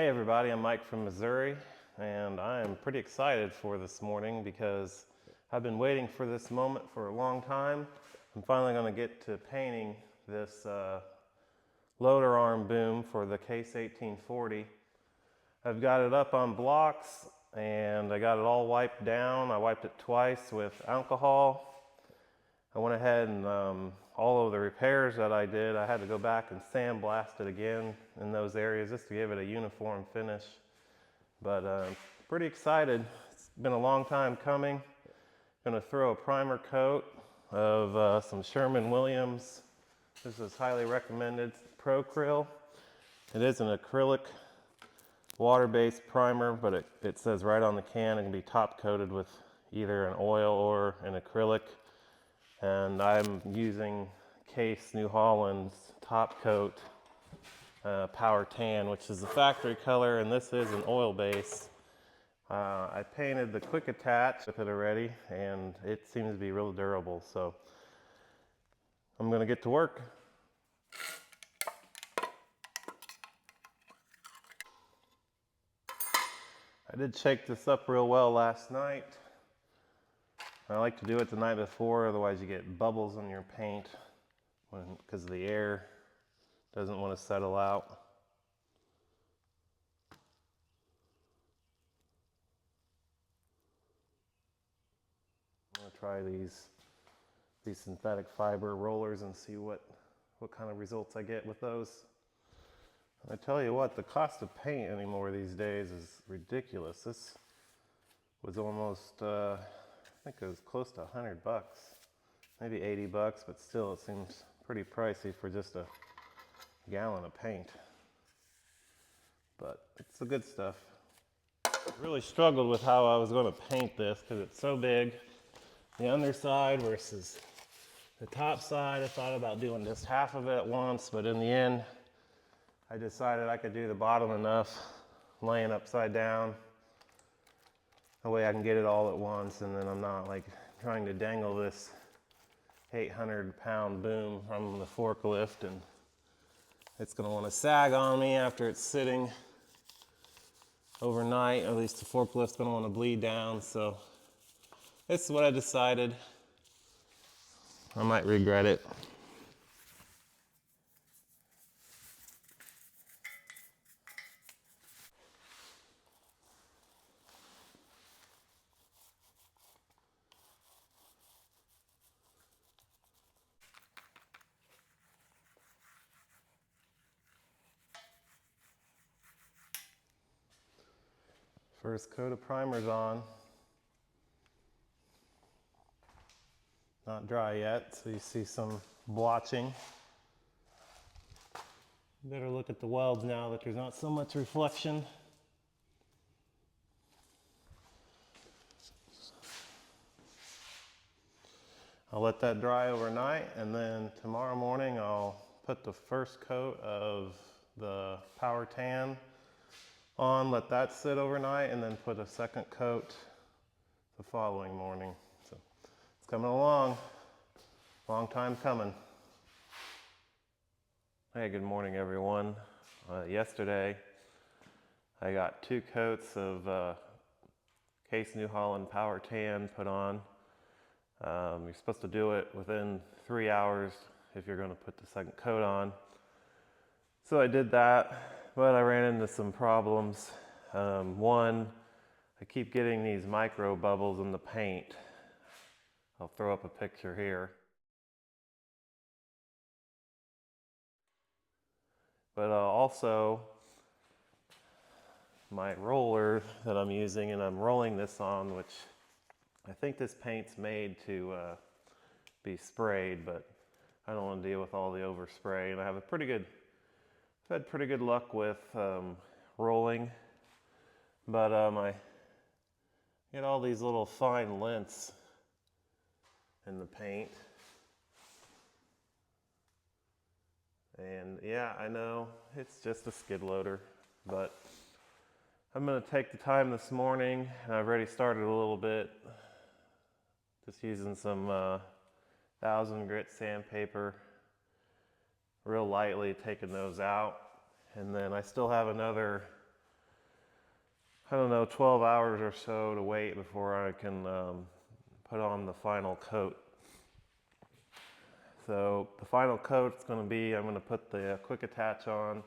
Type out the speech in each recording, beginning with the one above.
Hey everybody, I'm Mike from Missouri, and I am pretty excited for this morning because I've been waiting for this moment for a long time. I'm finally going to get to painting this loader arm boom for the Case 1840. I've got it up on blocks and I got it all wiped down. I wiped it twice with alcohol. I went ahead and all of the repairs that I did, I had to go back and sandblast it again in those areas just to give it a uniform finish. But pretty excited. It's been a long time coming. Going to throw a primer coat of some Sherwin-Williams. This is highly recommended Pro-Acryl. It is an acrylic water-based primer, but it says right on the can it can be top coated with either an oil or an acrylic. And I'm using Case New Holland's top coat Power Tan, which is the factory color, and this is an oil base. I painted the quick attach with it already, and it seems to be real durable, so I'm going to get to work. I did shake this up real well last night. I like to do it the night before, otherwise you get bubbles in your paint because the air doesn't want to settle out. I'm going to try these synthetic fiber rollers and see what kind of results I get with those. I tell you what, the cost of paint anymore these days is ridiculous. This was almost, I think it was close to $100, maybe $80, but still it seems pretty pricey for just a gallon of paint. But it's the good stuff. I really struggled with how I was going to paint this because it's so big. The underside versus the top side, I thought about doing just half of it at once, but in the end, I decided I could do the bottom enough, laying upside down. That way I can get it all at once, and then I'm not like trying to dangle this 800-pound boom from the forklift, and it's going to want to sag on me after it's sitting overnight. At least the forklift's going to want to bleed down, so this is what I decided. I might regret it. First coat of primer's on. Not dry yet, so you see some blotching. Better look at the welds now that there's not so much reflection. I'll let that dry overnight, and then tomorrow morning I'll put the first coat of the Power Tan on, let that sit overnight, and then put a second coat the following morning. So it's coming along. Long time coming. Hey, good morning everyone. Yesterday I got 2 coats of Case New Holland Power Tan put on. You're supposed to do it within 3 hours if you're going to put the second coat on. So I did that. But I ran into some problems. One, I keep getting these micro bubbles in the paint. I'll throw up a picture here. But also, my roller that I'm using, and I'm rolling this on, which I think this paint's made to be sprayed, but I don't want to deal with all the overspray. And I have I've had pretty good luck with rolling, but I get all these little fine lints in the paint. And yeah, I know it's just a skid loader, but I'm going to take the time this morning, and I've already started a little bit, just using some 1000 grit sandpaper, real lightly taking those out. And then I still have another I don't know, 12 hours or so to wait before I can put on the final coat. So the final coat is going to be, I'm going to put the quick attach on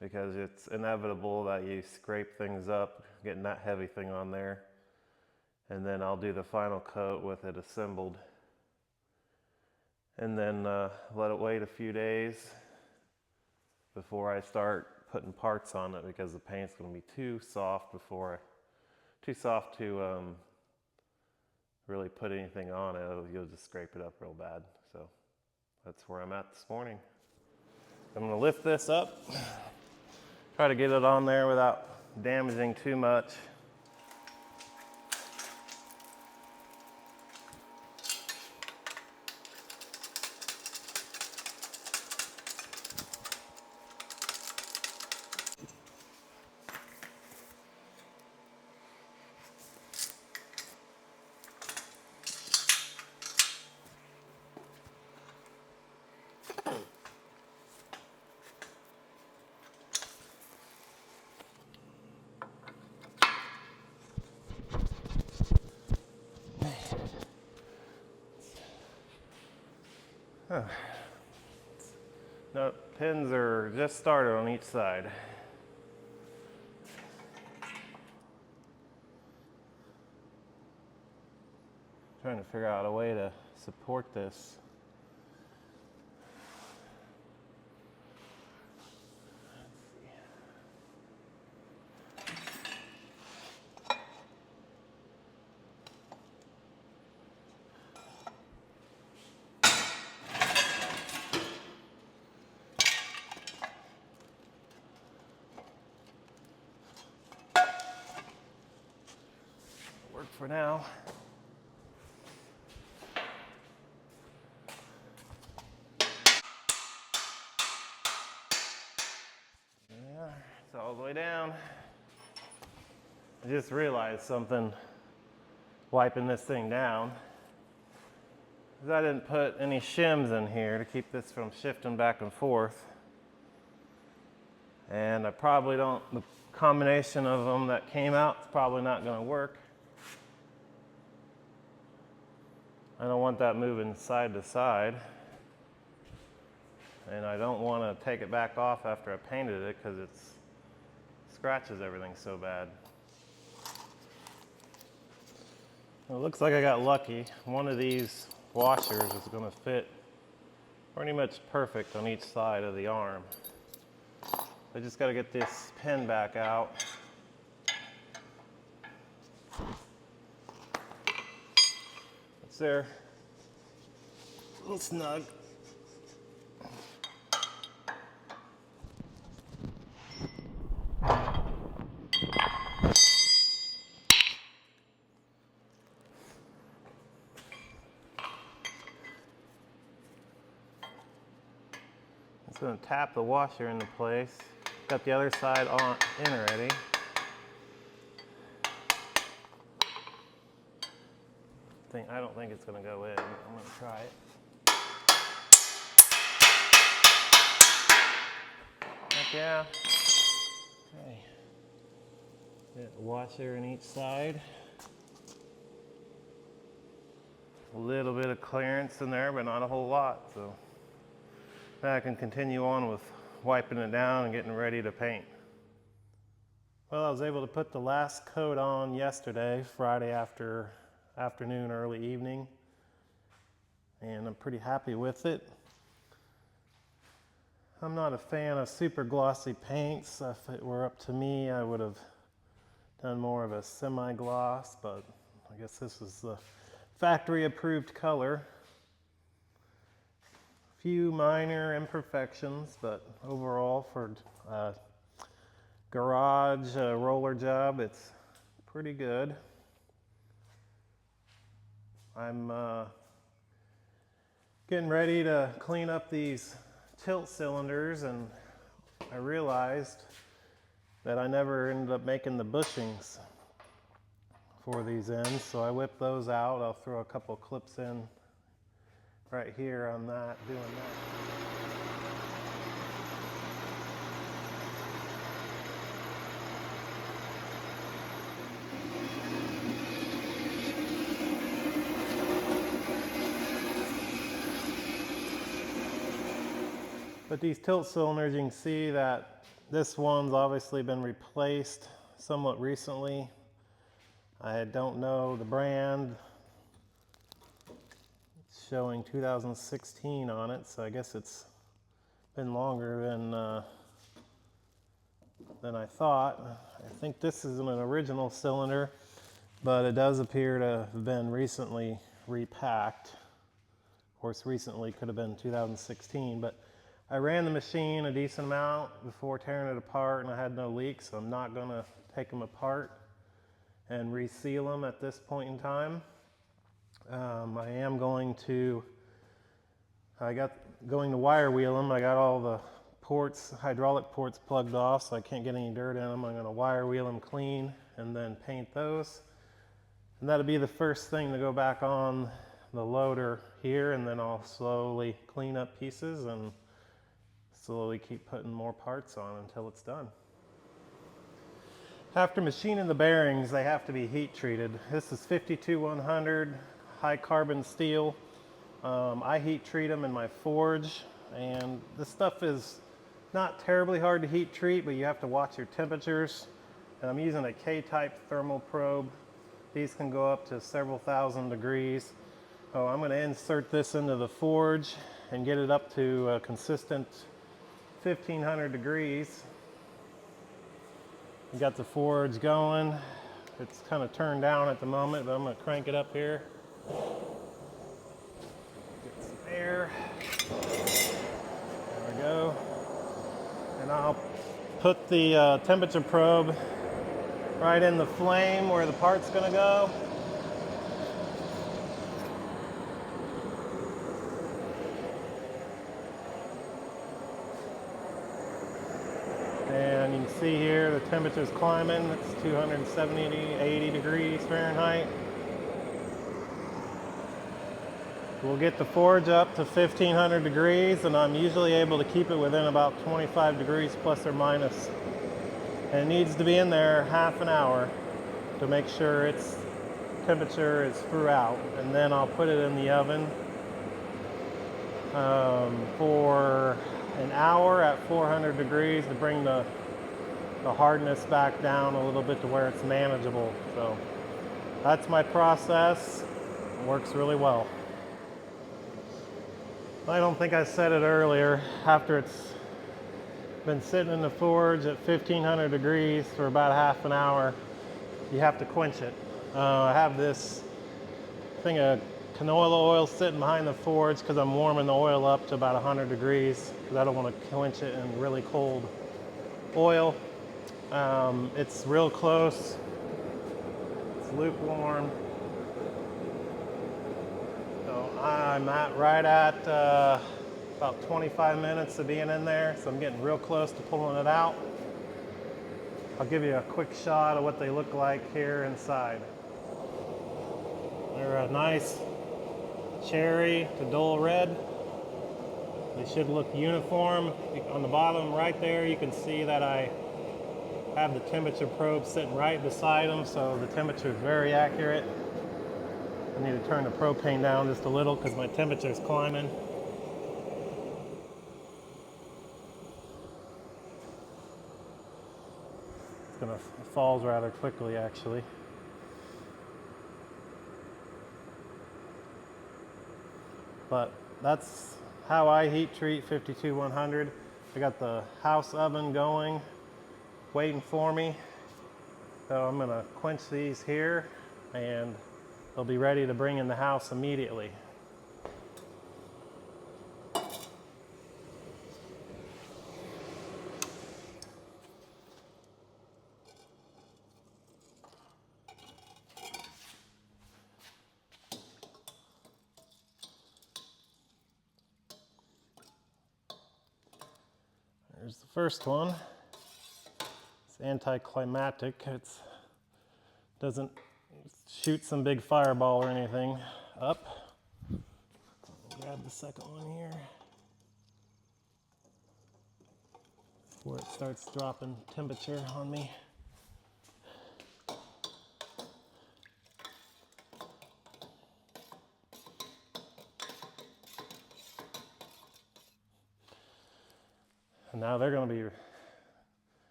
because it's inevitable that you scrape things up getting that heavy thing on there. And then I'll do the final coat with it assembled. And then let it wait a few days before I start putting parts on it because the paint's going to be too soft to really put anything on it. You'll just scrape it up real bad. So that's where I'm at this morning. I'm going to lift this up, try to get it on there without damaging too much. No, pins are just started on each side. Trying to figure out a way to support this. Work for now. Yeah, it's all the way down. I just realized something wiping this thing down. I didn't put any shims in here to keep this from shifting back and forth. And I probably don't, the combination of them that came out is probably not going to work. I don't want that moving side to side. And I don't want to take it back off after I painted it because it scratches everything so bad. Well, it looks like I got lucky. One of these washers is going to fit pretty much perfect on each side of the arm. I just got to get this pin back out. It's there. A little snug. It's going to tap the washer into place. Got the other side on in already. I don't think it's going to go in. I'm going to try it. Heck yeah. Okay. Get a washer in each side. A little bit of clearance in there, but not a whole lot. So now I can continue on with wiping it down and getting ready to paint. Well, I was able to put the last coat on yesterday, Friday afternoon, early evening, and I'm pretty happy with it. I'm not a fan of super glossy paints. If it were up to me, I would have done more of a semi-gloss, but I guess this is the factory approved color. Few minor imperfections, but overall for garage roller job, it's pretty good. I'm getting ready to clean up these tilt cylinders, and I realized that I never ended up making the bushings for these ends, so I whipped those out. I'll throw a couple clips in right here on that, doing that. But these tilt cylinders, you can see that this one's obviously been replaced somewhat recently. I don't know the brand. It's showing 2016 on it, so I guess it's been longer than I thought. I think this isn't an original cylinder, but it does appear to have been recently repacked. Of course, recently could have been 2016, but I ran the machine a decent amount before tearing it apart, and I had no leaks, so I'm not going to take them apart and reseal them at this point in time. I am going to wire wheel them. I got all the ports, hydraulic ports plugged off, so I can't get any dirt in them. I'm going to wire wheel them clean and then paint those. And that'll be the first thing to go back on the loader here, and then I'll slowly clean up pieces and slowly keep putting more parts on until it's done. After machining the bearings, they have to be heat treated. This is 52100 high carbon steel. I heat treat them in my forge, and this stuff is not terribly hard to heat treat, but you have to watch your temperatures. And I'm using a K-type thermal probe. These can go up to several thousand degrees. So I'm going to insert this into the forge and get it up to a consistent 1500 degrees. We got the forge going. It's kind of turned down at the moment, but I'm going to crank it up here. Get some air. There we go. And I'll put the temperature probe right in the flame where the part's going to go. And you can see here the temperature's climbing. It's 270 to 80 degrees Fahrenheit. We'll get the forge up to 1500 degrees, and I'm usually able to keep it within about 25 degrees plus or minus. And it needs to be in there half an hour to make sure its temperature is throughout. And then I'll put it in the oven for an hour at 400 degrees to bring the hardness back down a little bit to where it's manageable. So that's my process. It works really well. I don't think I said it earlier. After it's been sitting in the forge at 1500 degrees for about half an hour, you have to quench it. I have this thing of canola oil sitting behind the forge because I'm warming the oil up to about 100 degrees because I don't want to quench it in really cold oil. It's real close. It's lukewarm. So I'm right at about 25 minutes of being in there, so I'm getting real close to pulling it out. I'll give you a quick shot of what they look like here inside. They're a nice cherry to dull red. They should look uniform. On the bottom right there, you can see that I have the temperature probe sitting right beside them, so the temperature is very accurate. I need to turn the propane down just a little because my temperature is climbing. It falls rather quickly, actually. But that's how I heat treat 52100. I got the house oven going, waiting for me. So I'm going to quench these here, and they'll be ready to bring in the house immediately. There's the first one. It's anticlimactic. It doesn't shoot some big fireball or anything up. I'll grab the second one here before it starts dropping temperature on me. And now they're going to be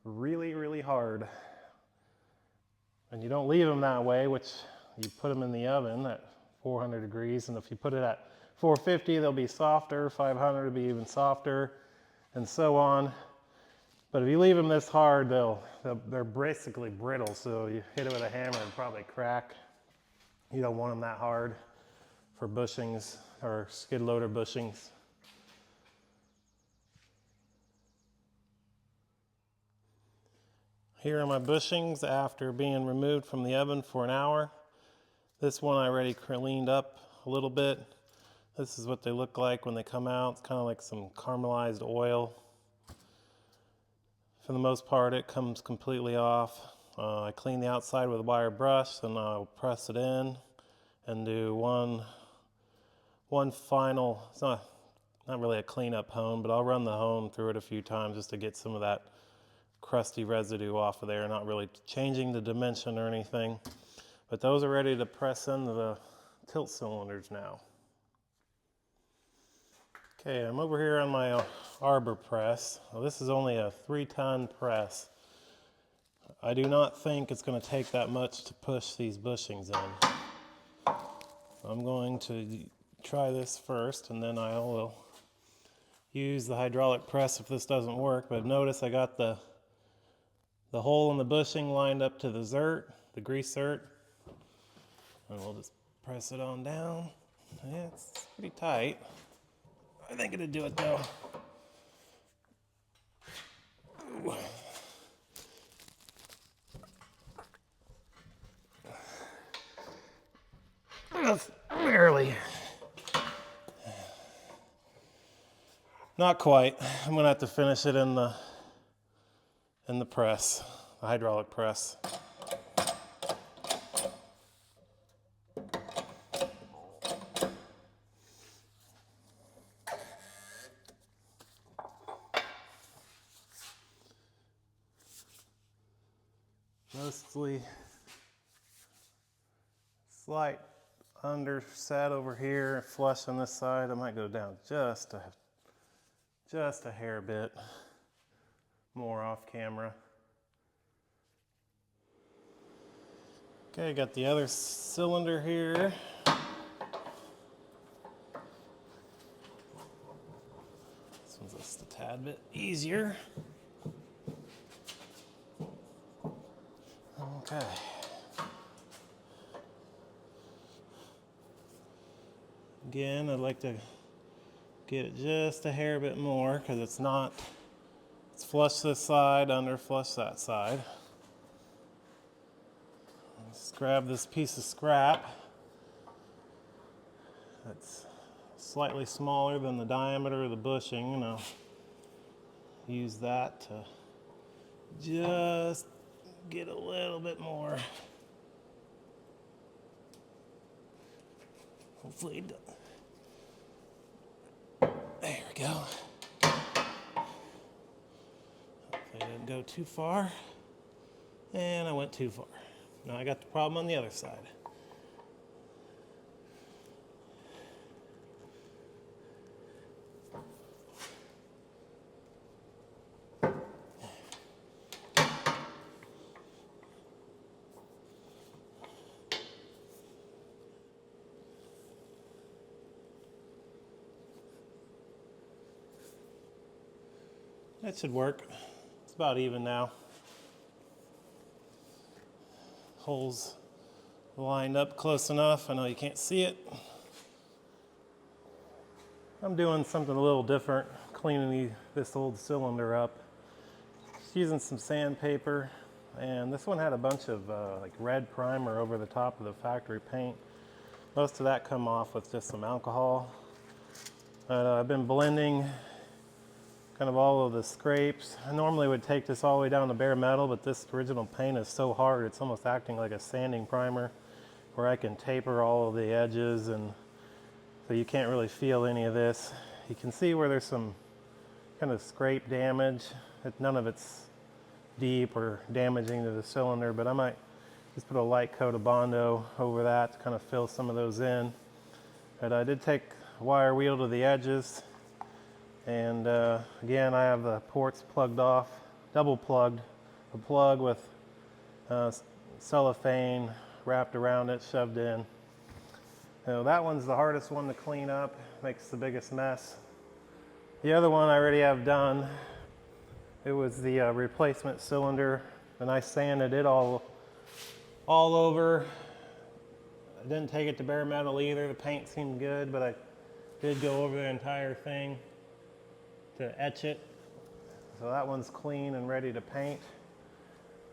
really, really hard. And you don't leave them that way, which you put them in the oven at 400 degrees. And if you put it at 450, they'll be softer. 500 will be even softer, and so on. But if you leave them this hard, they're basically brittle. So you hit it with a hammer and probably crack. You don't want them that hard for bushings or skid loader bushings. Here are my bushings after being removed from the oven for an hour. This one I already cleaned up a little bit. This is what they look like when they come out. It's kind of like some caramelized oil. For the most part, it comes completely off. I clean the outside with a wire brush, and I'll press it in and do one final, it's not really a cleanup hone, but I'll run the hone through it a few times just to get some of that crusty residue off of there, not really changing the dimension or anything. But those are ready to press into the tilt cylinders now. Okay, I'm over here on my arbor press. Well, this is only a 3-ton press. I do not think it's going to take that much to push these bushings in. I'm going to try this first, and then I will use the hydraulic press if this doesn't work. But notice I got the hole in the bushing lined up to the zert, the grease zert. And we'll just press it on down. Yeah, it's pretty tight. I think it'll do it though. Ooh. Just barely. Not quite. I'm gonna have to finish it in the press, the hydraulic press. Mostly slight underset over here, flush on this side. I might go down just a hair bit more off camera. Okay, I got the other cylinder here. This one's just a tad bit easier. Okay. Again, I'd like to get it just a hair bit more because it's flush this side, under flush that side. Just grab this piece of scrap that's slightly smaller than the diameter of the bushing, and I'll use that to just get a little bit more. Hopefully, there we go. Hopefully I didn't go too far. And I went too far. Now I got the problem on the other side. That should work. It's about even now. Holes lined up close enough. I know you can't see it. I'm doing something a little different, cleaning this old cylinder up. Just using some sandpaper, and this one had a bunch of like red primer over the top of the factory paint. Most of that come off with just some alcohol. I've been blending kind of all of the scrapes. I normally would take this all the way down to bare metal, but this original paint is so hard it's almost acting like a sanding primer, where I can taper all of the edges, and so you can't really feel any of this. You can see where there's some kind of scrape damage. None of it's deep or damaging to the cylinder, but I might just put a light coat of Bondo over that to kind of fill some of those in. But I did take a wire wheel to the edges And again, I have the ports plugged off, double plugged, a plug with cellophane wrapped around it, shoved in. Now, that one's the hardest one to clean up, makes the biggest mess. The other one I already have done. It was the replacement cylinder, and I sanded it all over. I didn't take it to bare metal either. The paint seemed good, but I did go over the entire thing to etch it. So that one's clean and ready to paint.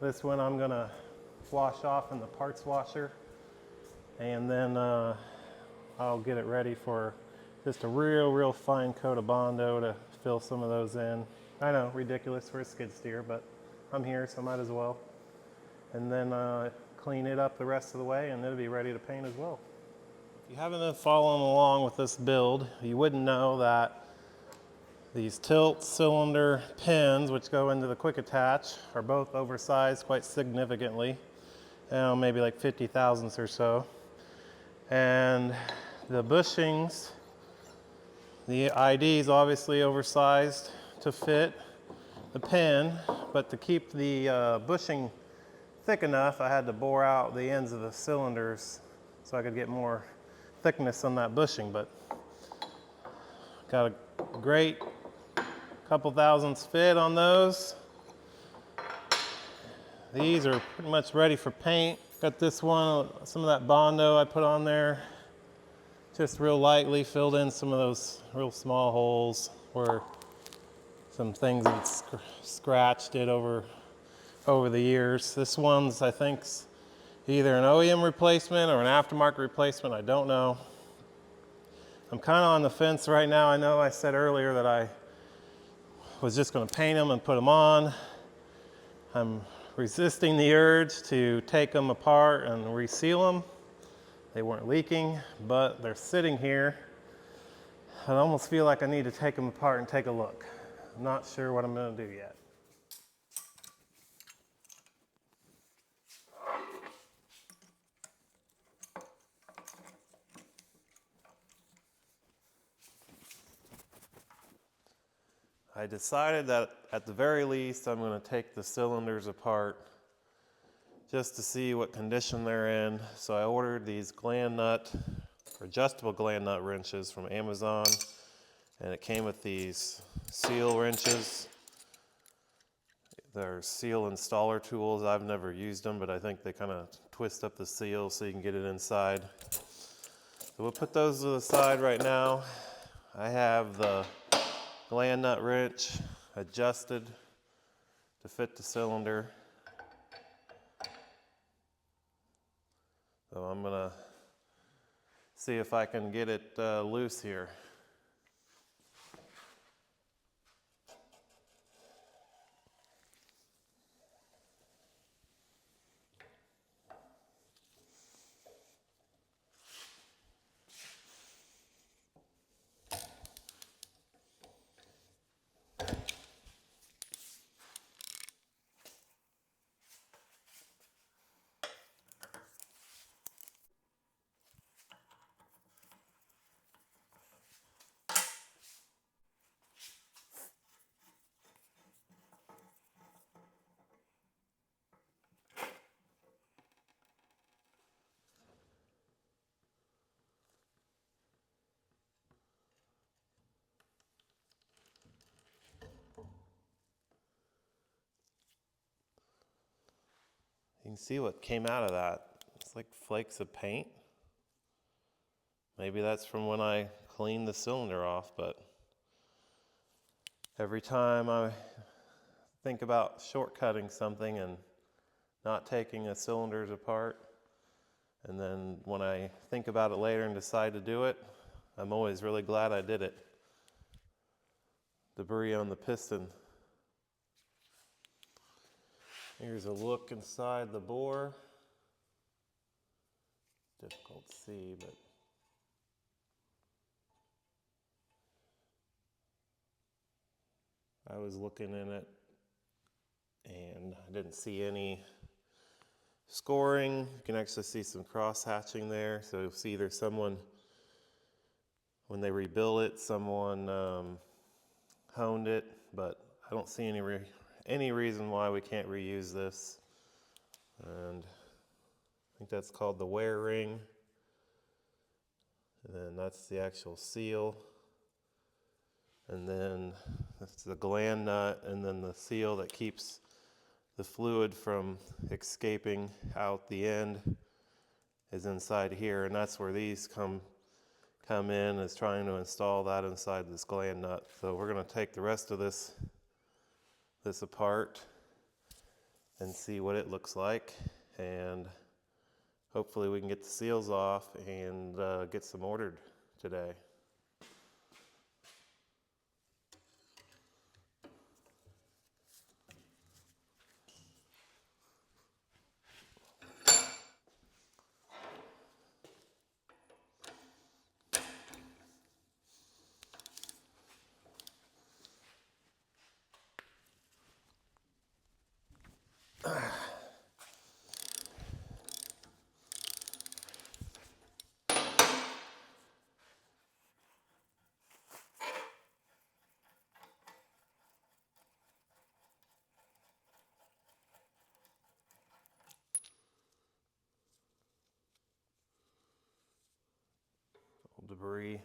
This one I'm gonna wash off in the parts washer, and then I'll get it ready for just a real fine coat of Bondo to fill some of those in. I know, ridiculous for a skid steer, but I'm here, so might as well. And then clean it up the rest of the way, and it'll be ready to paint as well. If you haven't been following along with this build, you wouldn't know that these tilt cylinder pins, which go into the quick attach, are both oversized quite significantly, maybe like 50 thousandths or so. And the bushings, the ID is obviously oversized to fit the pin, but to keep the bushing thick enough, I had to bore out the ends of the cylinders so I could get more thickness on that bushing. But got a great couple thousandths fit on those. These are pretty much ready for paint. Got this one, some of that Bondo I put on there, just real lightly filled in some of those real small holes where some things had scratched it over the years. This one's, I think, either an OEM replacement or an aftermarket replacement, I don't know. I'm kind of on the fence right now. I know I said earlier that I was just going to paint them and put them on. I'm resisting the urge to take them apart and reseal them. They weren't leaking, but they're sitting here. I almost feel like I need to take them apart and take a look. I'm not sure what I'm going to do yet. I decided that at the very least I'm going to take the cylinders apart just to see what condition they're in. So I ordered these gland nut, or adjustable gland nut wrenches from Amazon, and it came with these seal wrenches. They're seal installer tools. I've never used them, but I think they kind of twist up the seal so you can get it inside. So we'll put those to the side right now. I have the gland nut wrench adjusted to fit the cylinder. So I'm gonna see if I can get it loose here. You can see what came out of that. It's like flakes of paint. Maybe that's from when I cleaned the cylinder off, but every time I think about shortcutting something and not taking the cylinders apart, and then when I think about it later and decide to do it, I'm always really glad I did it. Debris on the piston. Here's a look inside the bore. Difficult to see, but I was looking in it and I didn't see any scoring. You can actually see some cross hatching there. So you'll see there's someone, when they rebuild it, someone honed it, but I don't see any reason why we can't reuse this. And I think that's called the wear ring. And then that's the actual seal. And then that's the gland nut, and then the seal that keeps the fluid from escaping out the end is inside here, and that's where these come in, is trying to install that inside this gland nut. So we're going to take the rest of this apart and see what it looks like, and hopefully we can get the seals off and get some ordered today. Debris.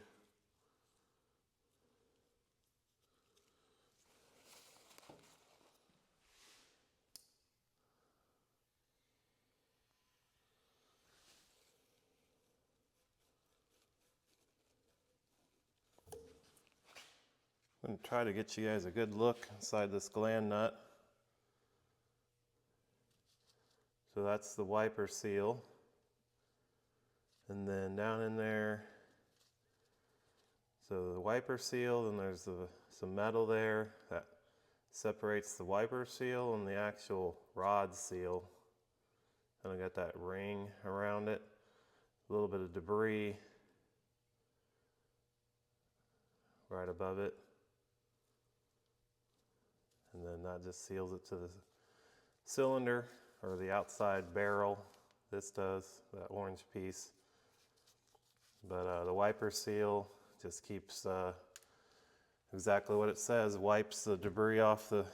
I'm going to try to get you guys a good look inside this gland nut. So that's the wiper seal. And then down in there, so the wiper seal, and there's some metal there that separates the wiper seal and the actual rod seal. Kind of got that ring around it, a little bit of debris right above it. And then that just seals it to the cylinder, or the outside barrel. This does, that orange piece. But the wiper seal just keeps exactly what it says, wipes the debris off the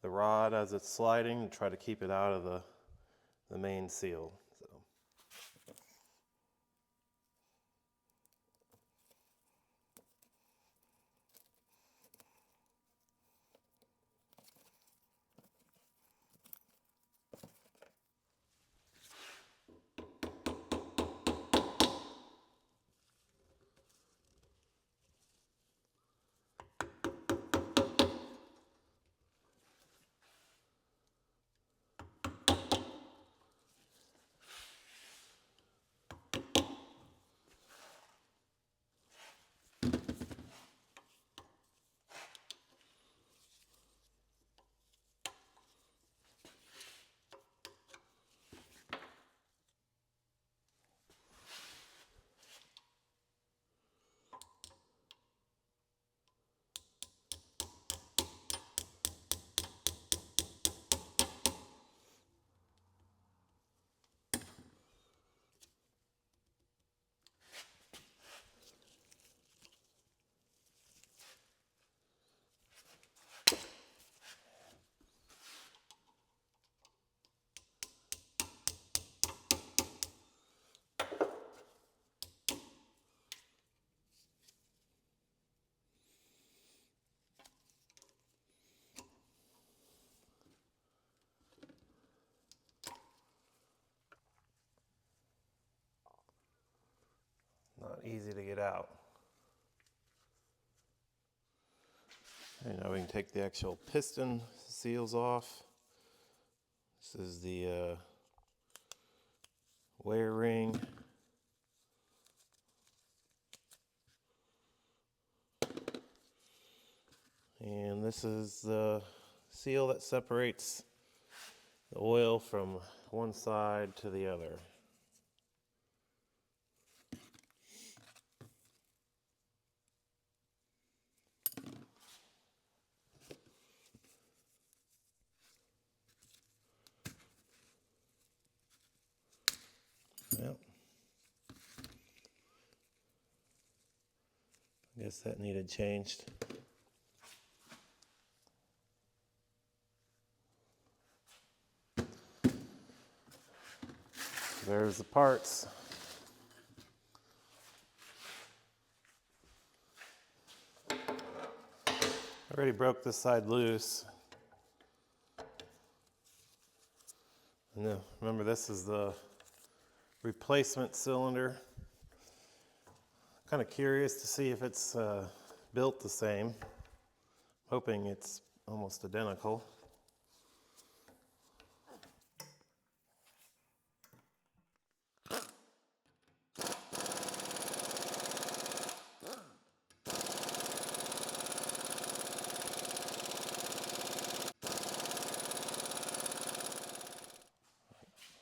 rod as it's sliding, and try to keep it out of the main seal. So. Not easy to get out. And now we can take the actual piston seals off. This is the wear ring. And this is the seal that separates the oil from one side to the other. Yep. I guess that needed changed. There's the parts. I already broke this side loose. And remember, this is the replacement cylinder. Kind of curious to see if it's built the same. Hoping it's almost identical.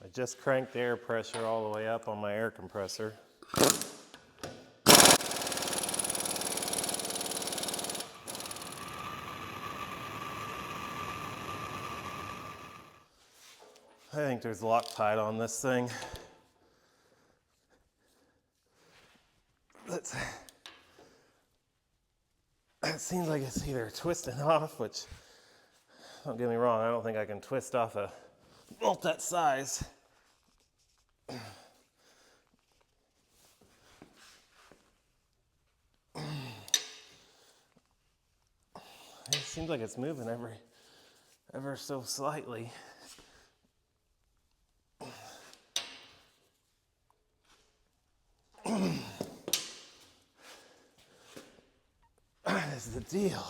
I just cranked the air pressure all the way up on my air compressor. I think there's Loctite on this thing. It seems like it's either twisting off, which, don't get me wrong, I don't think I can twist off a bolt that size. It seems like it's moving ever so slightly. That is the deal.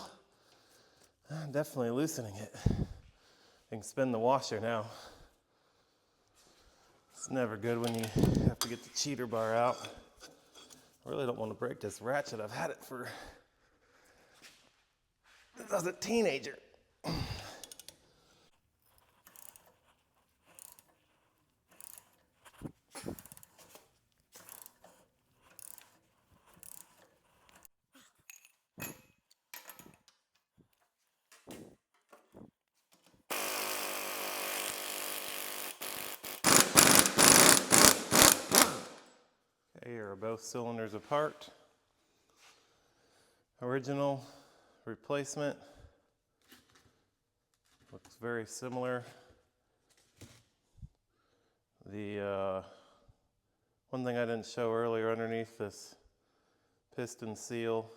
I'm definitely loosening it. I can spin the washer now. It's never good when you have to get the cheater bar out. I really don't want to break this ratchet. I've had it since I was a teenager. Okay, here are both cylinders apart. Original, replacement. Looks very similar. The one thing I didn't show earlier, underneath this piston seal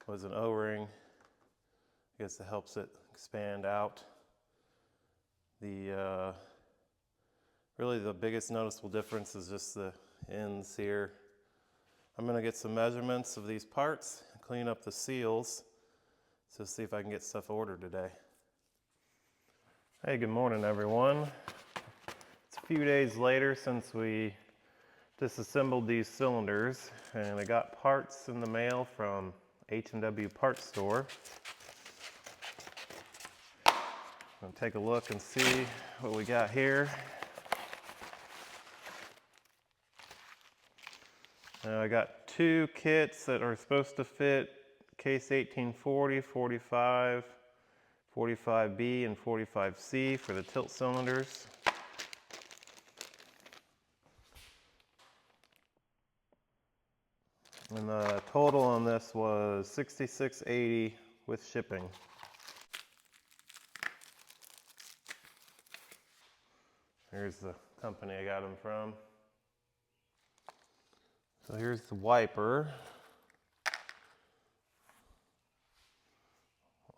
was an O-ring. I guess it helps it expand out. Really the biggest noticeable difference is just the ends here. I'm going to get some measurements of these parts, clean up the seals, so see if I can get stuff ordered today. Hey, good morning everyone. It's a few days later since we disassembled these cylinders, and I got parts in the mail from H&W Parts Store. I'm going to take a look and see what we got here. I got two kits that are supposed to fit case 1840, 45, 45B, and 45C for the tilt cylinders. And the total on this was $66.80 with shipping. Here's the company I got them from. So here's the wiper.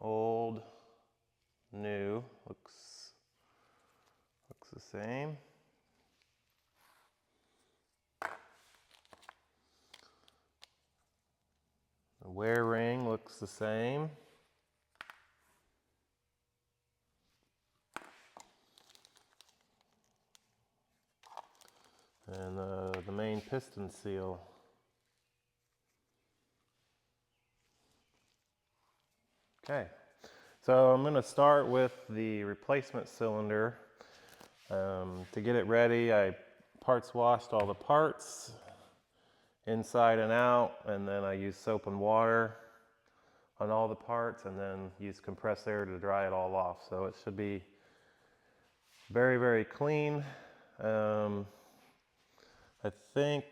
Old, new, looks the same. The wear ring looks the same. And the main piston seal. Okay, so I'm going to start with the replacement cylinder. To get it ready, I parts washed all the parts inside and out, and then I used soap and water on all the parts, and then used compressed air to dry it all off. So it should be very, very clean. I think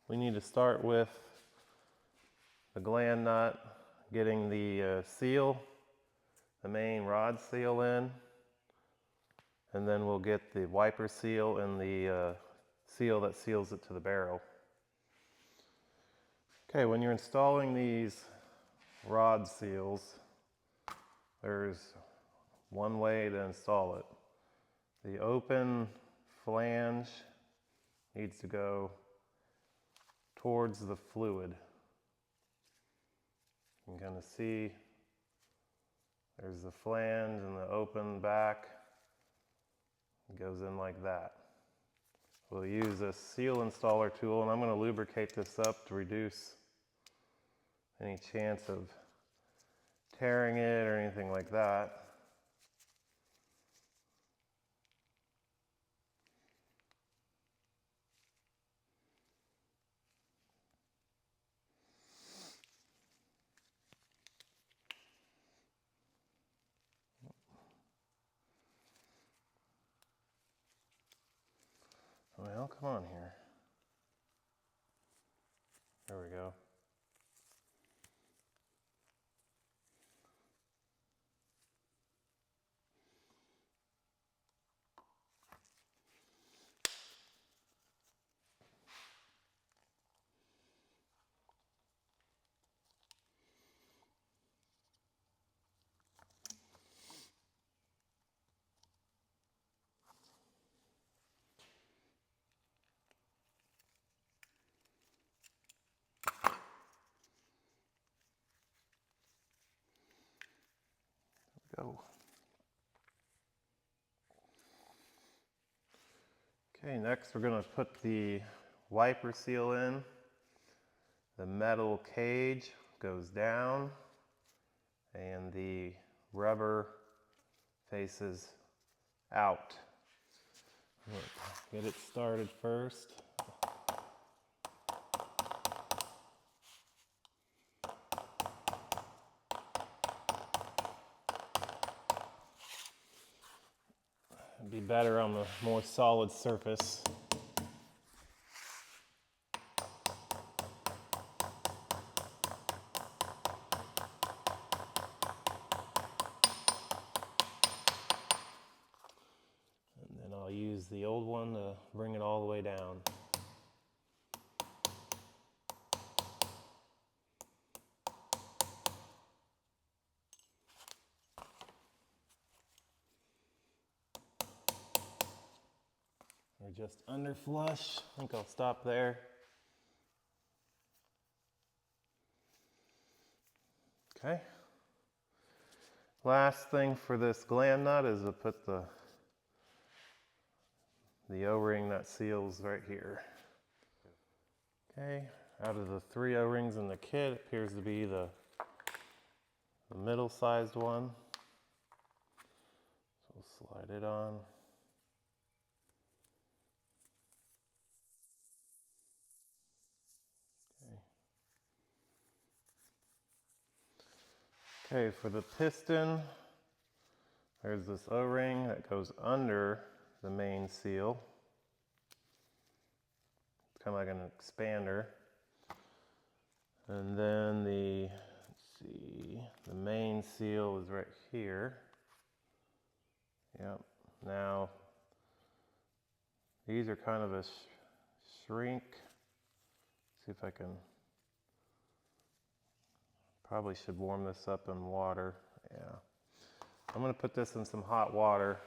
we need to start with the gland nut, getting the seal, the main rod seal in, And then we'll get the wiper seal and the seal that seals it to the barrel. Okay, when you're installing these rod seals, there's one way to install it. The open flange needs to go towards the fluid. You can kind of see there's the flange and the open back. It goes in like that. We'll use a seal installer tool, and I'm going to lubricate this up to reduce any chance of tearing it or anything like that. Well, come on here. There we go. Go. Okay, next we're going to put the wiper seal in. The metal cage goes down and the rubber faces out. Get it started first. It'd be better on the more solid surface. And then I'll use the old one to bring it all the way down. We're just under flush. I think I'll stop there. Okay. Last thing for this gland nut is to put the O-ring that seals right here. Okay, out of the 3 O-rings in the kit, it appears to be the middle-sized one. So we'll slide it on. Okay, for the piston, there's this O-ring that goes under the main seal. It's kind of like an expander. And then the main seal is right here. Yep. Now, these are kind of a shrink. See if I can. Probably should warm this up in water. Yeah. I'm going to put this in some hot water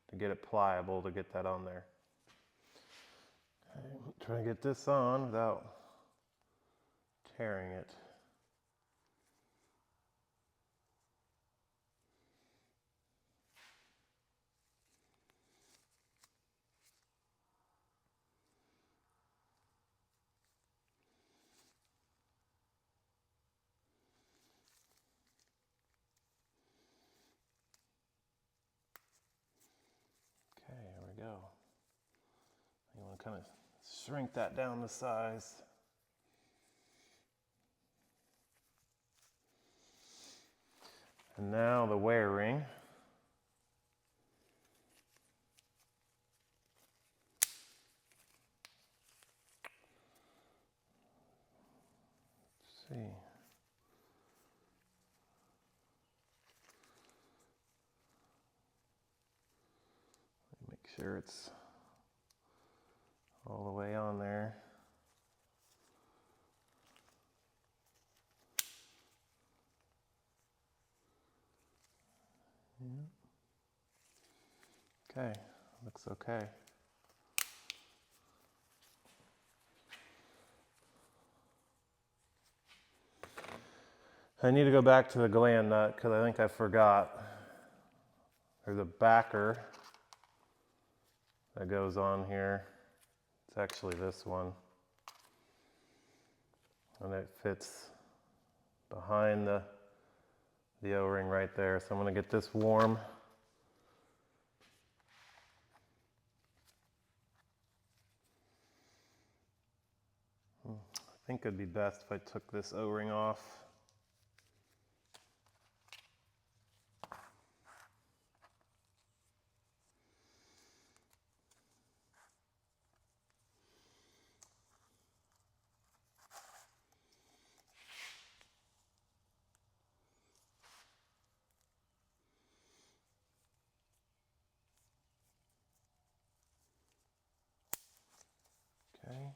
to get it pliable, to get that on there. Okay, try to get this on without tearing it. Okay, here we go. You want to kind of shrink that down to size. And now the wear ring. Let's see. sure it's all the way on there. Yeah. Okay, looks okay. I need to go back to the gland nut because I think I forgot. There's a backer that goes on here. It's actually this one. And it fits behind the O-ring right there. So I'm going to get this warm. I think it'd be best if I took this O-ring off. Okay.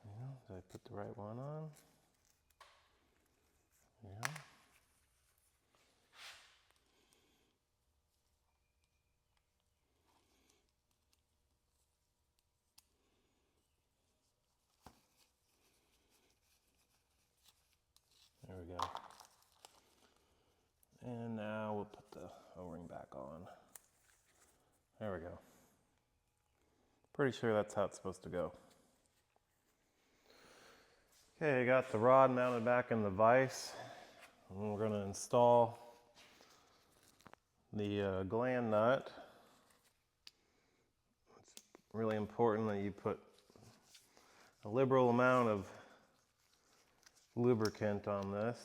Yeah, did I put the right one on? Yeah. There we go. And now we'll put the O-ring back on. There we go. Pretty sure that's how it's supposed to go. Okay, I got the rod mounted back in the vise. And we're going to install the gland nut. It's really important that you put a liberal amount of lubricant on this.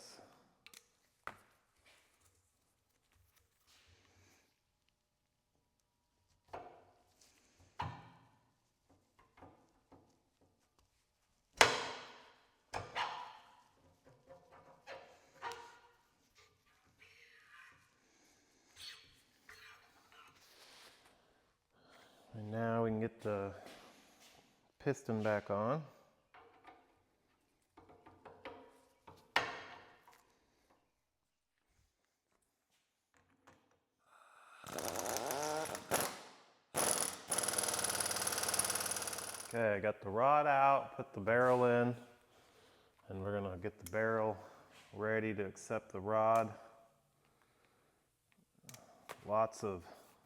And now we can get the piston back on. Okay, I got the rod out, put the barrel in, and we're gonna get the barrel ready to accept the rod. Lots of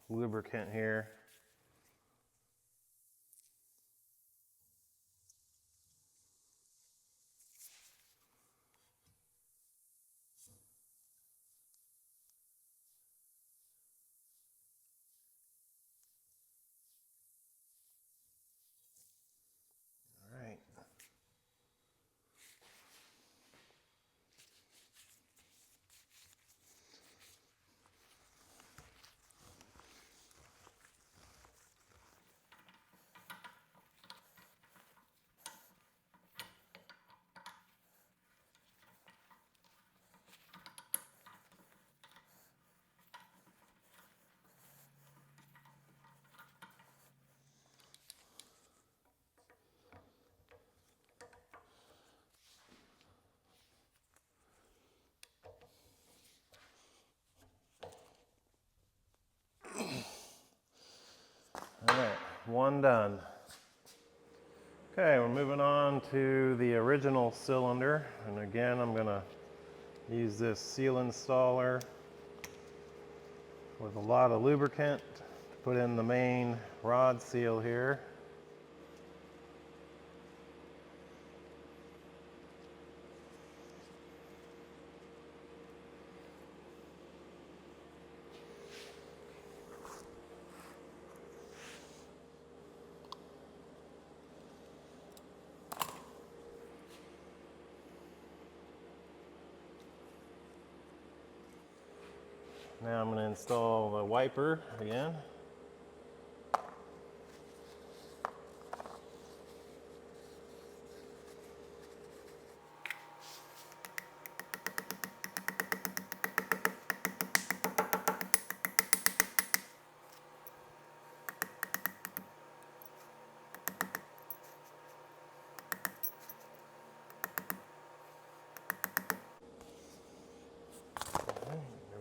lubricant here. All right. All right, one done. Okay, we're moving on to the original cylinder. And again, I'm gonna use this seal installer with a lot of lubricant to put in the main rod seal here. Now I'm going to install the wiper again.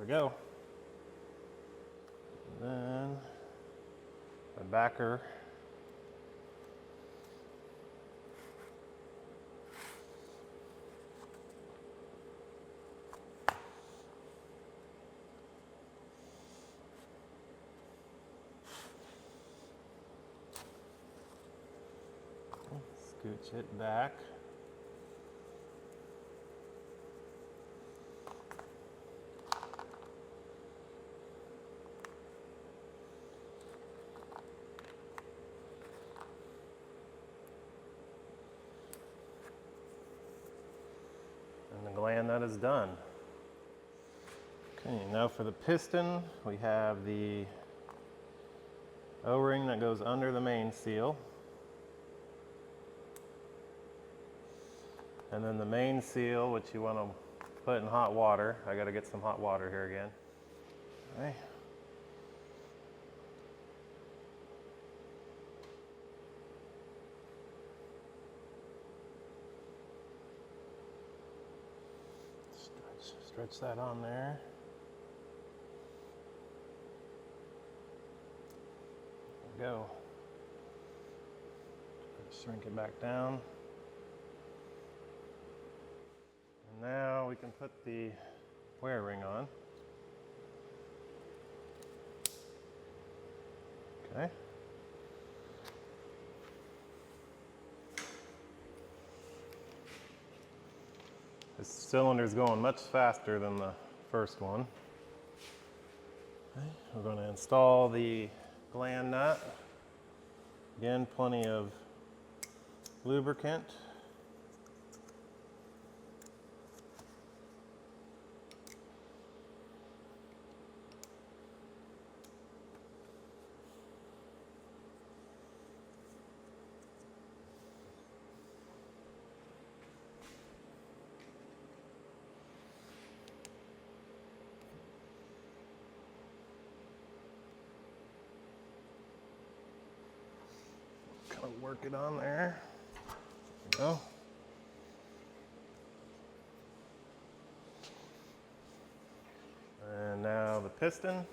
we go. And then my backer. Scooch it back. And the gland nut is done. Okay, now for the piston, we have the O-ring that goes under the main seal. And then the main seal, which you want to put in hot water. I got to get some hot water here again. Okay. Stretch that on there. There we go. Shrink it back down. And now we can put the wear ring on. Okay. This cylinder is going much faster than the first one. Okay. We're going to install the gland nut. Again, plenty of lubricant. Kind of work it on there. There we go. And now the piston.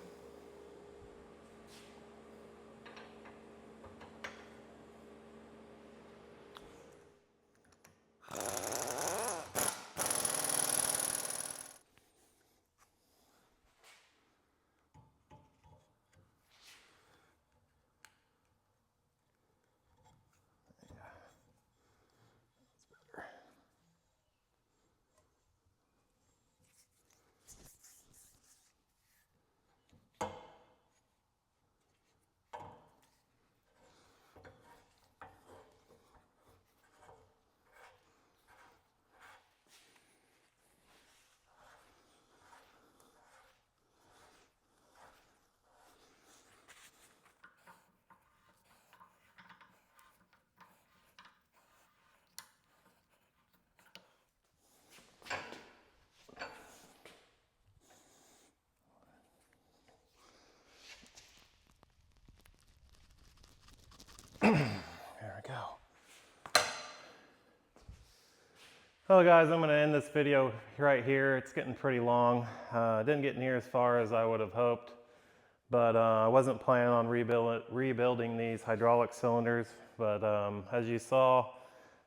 There we go. Well guys, I'm going to end this video right here. It's getting pretty long. Didn't get near as far as I would have hoped, but I wasn't planning on rebuilding these hydraulic cylinders. But as you saw,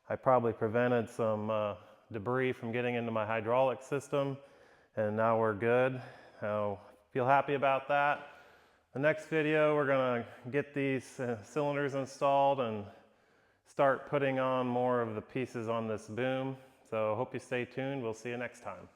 I probably prevented some debris from getting into my hydraulic system, and now we're good. So feel happy about that. The next video, we're going to get these cylinders installed and start putting on more of the pieces on this boom. So hope you stay tuned. We'll see you next time.